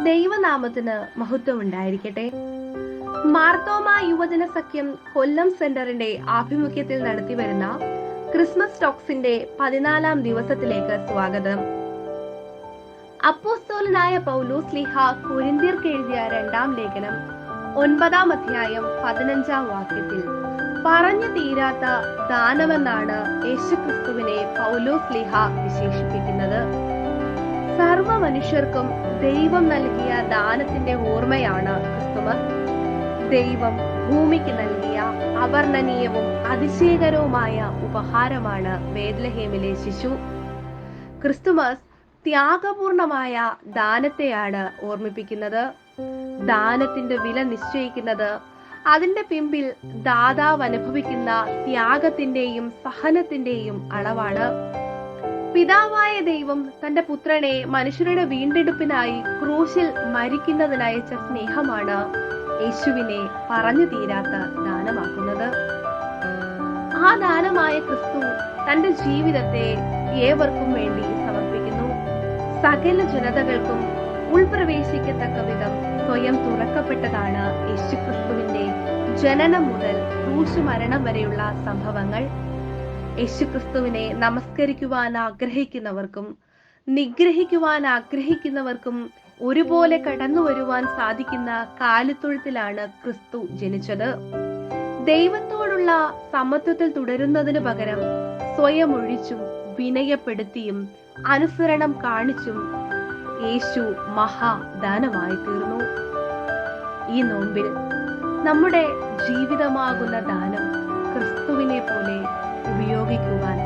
ദൈവനാമത്തിന് മഹത്വം ഉണ്ടായിരിക്കട്ടെ. മാർത്തോമ യുവജന സഖ്യം കൊല്ലം സെന്ററിന്റെ ആഭിമുഖ്യത്തിൽ നടത്തിവരുന്ന ക്രിസ്മസ് ടോക്സിന്റെ 14ാം ദിവസത്തിലേക്ക് സ്വാഗതം. അപ്പോസ്തലനായ പൗലോസ് ശ്ലീഹ കൊരിന്ത്യർക്ക് എഴുതിയ 2ാം ലേഖനം 9ാം അധ്യായം 15ാം വാക്യത്തിൽ പറഞ്ഞു തീരാത്ത ദാനമെന്നാണ് യേശുക്രിസ്തുവിനെ പൗലോസ് ശ്ലീഹ വിശേഷിപ്പിക്കുന്നത്. സർവ മനുഷ്യർക്കും ദൈവം നൽകിയ ദാനത്തിന്റെ ഓർമ്മയാണ് ക്രിസ്തുമസ്. ദൈവം ഭൂമിക്ക് നൽകിയ അവർണ്ണനീയവും അതിശയകരവുമായ ഉപഹാരമാണ് ബേത്ലഹേമിലെ ശിശു. ക്രിസ്തുമസ് ത്യാഗപൂർണമായ ദാനത്തെയാണ് ഓർമ്മിപ്പിക്കുന്നത്. ദാനത്തിന്റെ വില നിശ്ചയിക്കുന്നത് അതിന്റെ പിമ്പിൽ ദാതാവ് അനുഭവിക്കുന്ന ത്യാഗത്തിന്റെയും സഹനത്തിന്റെയും അളവാണ്. പിതാവായ ദൈവം തന്റെ പുത്രനെ മനുഷ്യരുടെ വീണ്ടെടുപ്പിനായി ക്രൂശിൽ മരിക്കുന്നതിനയച്ച സ്നേഹമാണ് യേശുവിനെ പറഞ്ഞു തീരാത്ത ദാനമാക്കുന്നത്. ആ ദാനമായ ക്രിസ്തു തന്റെ ജീവിതത്തെ ഏവർക്കും വേണ്ടി സമർപ്പിക്കുന്നു. സകല ജനതകൾക്കും ഉൾപ്രവേശിക്കത്തക്ക വിധം സ്വയം തുറക്കപ്പെട്ടതാണ് യേശുക്രിസ്തുവിന്റെ ജനനം മുതൽ ക്രൂശ് മരണം വരെയുള്ള സംഭവങ്ങൾ. യേശുക്രിസ്തുവിനെ നമസ്കരിക്കുവാൻ ആഗ്രഹിക്കുന്നവർക്കും നിഗ്രഹിക്കുവാൻ ആഗ്രഹിക്കുന്നവർക്കും ഒരുപോലെ കടന്നു വരുവാൻ സാധിക്കുന്ന കാലിത്തൊഴുത്തിലാണ് ക്രിസ്തു ജനിച്ചത്. ദൈവത്തോടുള്ള സമത്വത്തിൽ തുടരുന്നതിനു പകരം സ്വയം ഒഴിച്ചും വിനയപ്പെടുത്തിയും അനുസരണം കാണിച്ചും യേശു മഹാദാനമായി തീർന്നു. ഈ നോമ്പിൽ നമ്മുടെ ജീവിതമാകുന്ന ദാനം ക്രിസ്തുവിനെ പോലെ ഉപയോഗിക്കുവാൻ